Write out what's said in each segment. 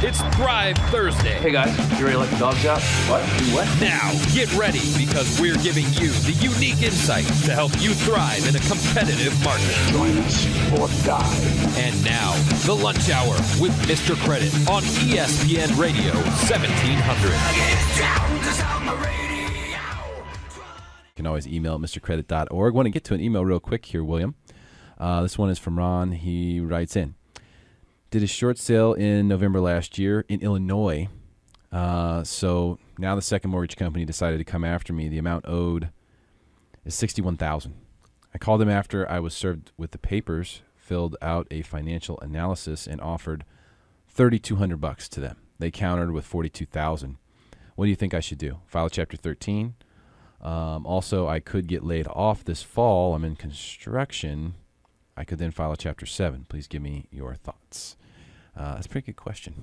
It's Thrive Thursday. Hey guys, you ready to let the dogs out? What? Do what? Now, get ready because we're giving you the unique insight to help you thrive in a competitive market. Join us or die. And now, the lunch hour with Mr. Credit on ESPN Radio 1700. You can always email mrcredit.org. Want to get to an email real quick here, William. This one is from Ron. He writes in, did a short sale in November last year in Illinois. So now the second mortgage company decided to come after me. The amount owed is $61,000. I called them after I was served with the papers, filled out a financial analysis, and offered $3,200 to them. They countered with $42,000. What do you think I should do? File Chapter 13? Also, I could get laid off this fall. I'm in construction. I could then file a Chapter 7. Please give me your thoughts. That's a pretty good question.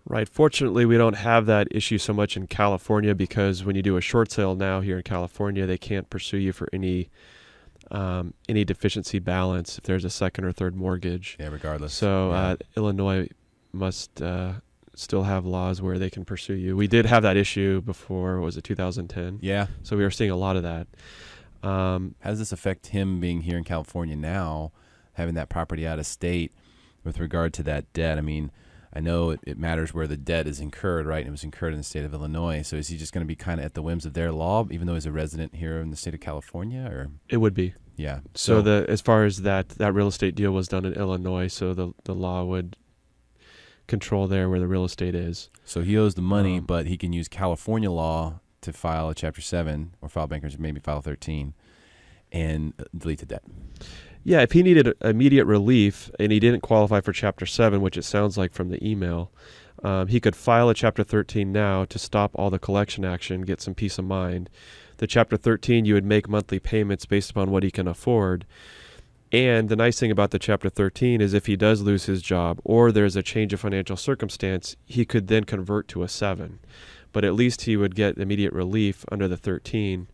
Right. Fortunately, we don't have that issue so much in California because when you do a short sale now here in California, they can't pursue you for any deficiency balance if there's a second or third mortgage. Yeah, regardless. So Illinois must still have laws where they can pursue you. We did have that issue before, was it 2010? Yeah. So we were seeing a lot of that. How does this affect him being here in California now, having that property out of state with regard to that debt? I mean, I know it matters where the debt is incurred, right? It was incurred in the state of Illinois. So is he just going to be kind of at the whims of their law, even though he's a resident here in the state of California? Or it would be. Yeah. So as far as that real estate deal was done in Illinois, so the law would control there where the real estate is. So he owes the money, but he can use California law to file a Chapter 7 or file bankruptcy, maybe file 13, and delete the debt. Yeah, if he needed immediate relief and he didn't qualify for Chapter 7, which it sounds like from the email, he could file a Chapter 13 now to stop all the collection action, get some peace of mind. The Chapter 13, you would make monthly payments based upon what he can afford. And the nice thing about the Chapter 13 is if he does lose his job or there's a change of financial circumstance, he could then convert to a 7. But at least he would get immediate relief under the 13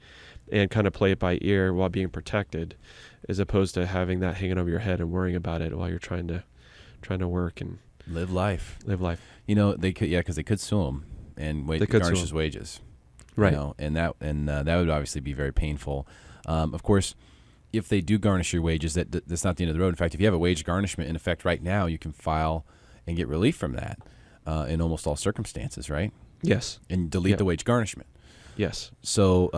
and kind of play it by ear while being protected, as opposed to having that hanging over your head and worrying about it while you're trying to work and live life. You know, they could, because they could sue him and garnish his wages. Right. You know, and that would obviously be very painful. Of course, if they do garnish your wages, that's not the end of the road. In fact, if you have a wage garnishment in effect right now, you can file and get relief from that in almost all circumstances, right? Yes. And delete the wage garnishment. Yes. So,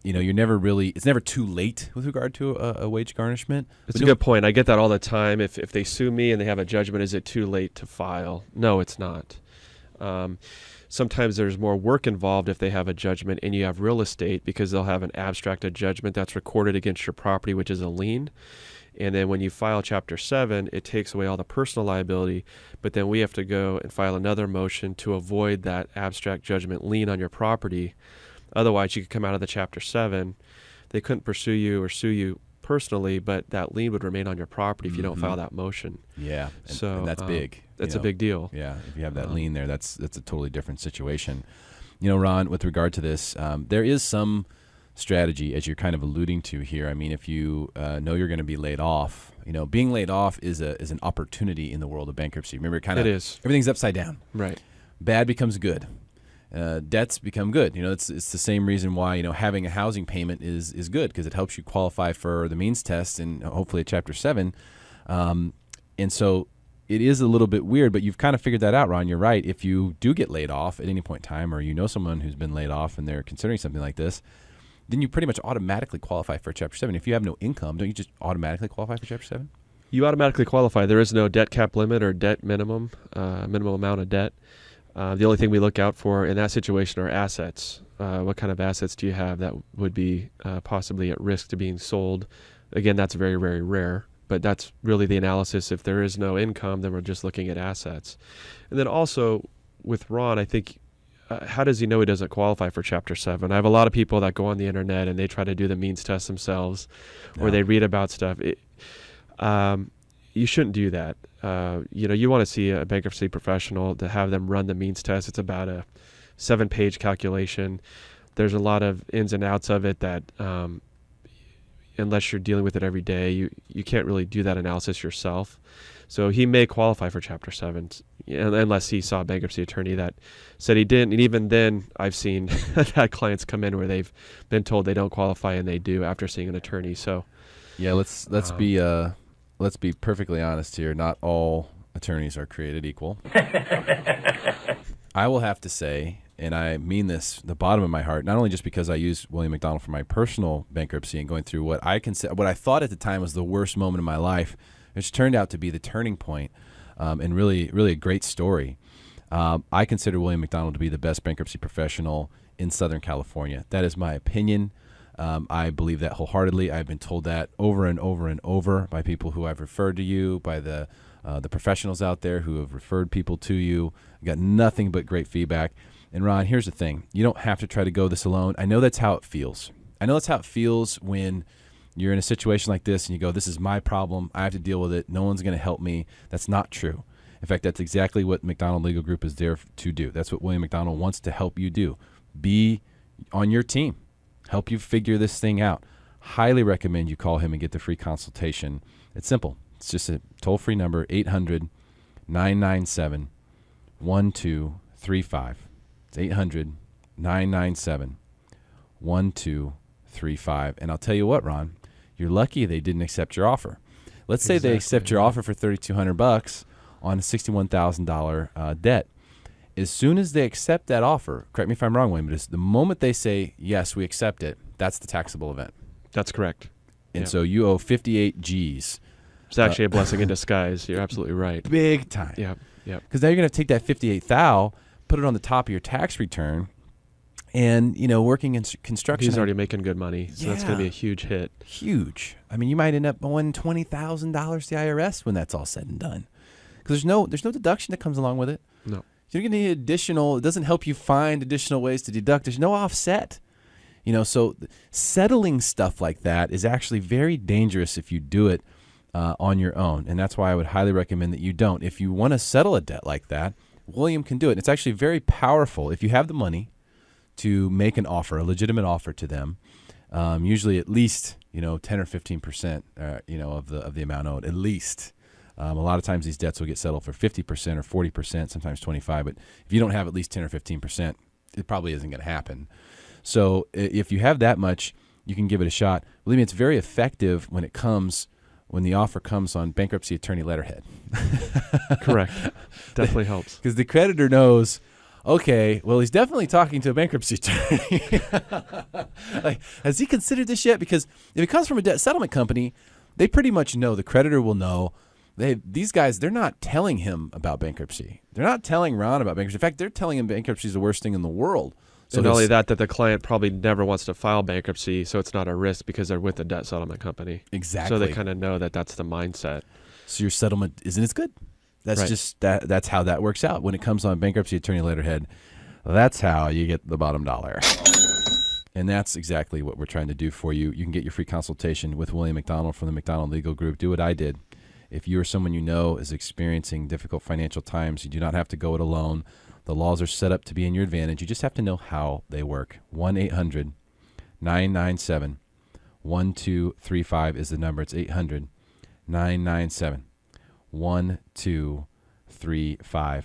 it's never too late with regard to a wage garnishment. It's a good point. I get that all the time. If they sue me and they have a judgment, is it too late to file? No, it's not. Sometimes there's more work involved if they have a judgment and you have real estate because they'll have an abstracted judgment that's recorded against your property, which is a lien. And then when you file Chapter 7, it takes away all the personal liability, but then we have to go and file another motion to avoid that abstract judgment lien on your property. Otherwise, you could come out of the Chapter 7. They couldn't pursue you or sue you personally, but that lien would remain on your property if you don't file that motion. Yeah, and that's big. That's a big deal. Yeah, if you have that lien there, that's a totally different situation. You know, Ron, with regard to this, there is some strategy, as you're kind of alluding to here. I mean, if you know you're going to be laid off, being laid off is an opportunity in the world of bankruptcy. Remember, it is. Everything's upside down. Right. Bad becomes good. Debts become good. It's the same reason why having a housing payment is good, because it helps you qualify for the means test and hopefully a Chapter 7. And so it is a little bit weird, but you've kind of figured that out, Ron. You're right. If you do get laid off at any point in time, or someone who's been laid off and they're considering something like this, then you pretty much automatically qualify for Chapter 7. If you have no income, don't you just automatically qualify for Chapter 7? You automatically qualify. There is no debt cap limit or debt minimum amount of debt. The only thing we look out for in that situation are assets. What kind of assets do you have that would be possibly at risk to being sold? Again, that's very, very rare, but that's really the analysis. If there is no income, then we're just looking at assets. And then also with Ron, I think, how does he know he doesn't qualify for Chapter 7? I have a lot of people that go on the internet and they try to do the means test themselves, or they read about stuff. You shouldn't do that. You want to see a bankruptcy professional to have them run the means test. It's about a 7-page calculation. There's a lot of ins and outs of it that, unless you're dealing with it every day, you can't really do that analysis yourself. So he may qualify for Chapter 7 unless he saw a bankruptcy attorney that said he didn't. And even then, I've seen that clients come in where they've been told they don't qualify and they do after seeing an attorney. So yeah, let's be perfectly honest here. Not all attorneys are created equal. I will have to say, and I mean this the bottom of my heart, not only just because I used William McDonald for my personal bankruptcy and going through what I thought at the time was the worst moment of my life, which turned out to be the turning point, and really, really a great story. I consider William McDonald to be the best bankruptcy professional in Southern California. That is my opinion. I believe that wholeheartedly. I've been told that over and over and over by people who I've referred to you, by the professionals out there who have referred people to you. I got nothing but great feedback. And Ron, here's the thing. You don't have to try to go this alone. I know that's how it feels. I know that's how it feels when you're in a situation like this and you go, this is my problem. I have to deal with it. No one's going to help me. That's not true. In fact, that's exactly what McDonald Legal Group is there to do. That's what William McDonald wants to help you do. Be on your team. Help you figure this thing out. Highly recommend you call him and get the free consultation. It's simple. It's just a toll-free number, 800-997-1235. It's 800-997-1235. And I'll tell you what, Ron, you're lucky they didn't accept your offer. Let's say they accept your offer for $3,200 on a $61,000 debt. As soon as they accept that offer, correct me if I'm wrong, Wayne, but it's the moment they say, yes, we accept it, that's the taxable event. that's correct. And so you owe 58 G's. It's actually a blessing in disguise. You're absolutely right. Big time. Yeah. Because now you're going to take that 58,000, put it on the top of your tax return, and working in construction. He's already making good money, so that's going to be a huge hit. Huge. I mean, you might end up owing $20,000 to the IRS when that's all said and done. Because there's no deduction that comes along with it. No. You're going to need additional. It doesn't help you find additional ways to deduct. There's no offset. So settling stuff like that is actually very dangerous if you do it on your own. And that's why I would highly recommend that you don't. If you want to settle a debt like that, William can do it. And it's actually very powerful if you have the money to make an offer, a legitimate offer to them. Usually at least 10 or 15%, of the amount owed, at least. A lot of times these debts will get settled for 50% or 40%, sometimes 25%. But if you don't have at least 10 or 15%, it probably isn't going to happen. So if you have that much, you can give it a shot. Believe me, it's very effective when the offer comes on bankruptcy attorney letterhead. Correct. Definitely helps. Because the creditor knows, okay, well, he's definitely talking to a bankruptcy attorney. Like, has he considered this yet? Because if it comes from a debt settlement company, they pretty much know. The creditor will know. These guys, they're not telling him about bankruptcy. They're not telling Ron about bankruptcy. In fact, they're telling him bankruptcy is the worst thing in the world. So not only that the client probably never wants to file bankruptcy, so it's not a risk because they're with a debt settlement company. Exactly. So they kind of know that that's the mindset. So your settlement isn't as good. That's right. Just that's how that works out. When it comes on bankruptcy attorney letterhead, that's how you get the bottom dollar. And that's exactly what we're trying to do for you. You can get your free consultation with William McDonald from the McDonald Legal Group. Do what I did. If you or someone you know is experiencing difficult financial times, you do not have to go it alone. The laws are set up to be in your advantage. You just have to know how they work. 1-800-997-1235 is the number. It's 800-997-1235.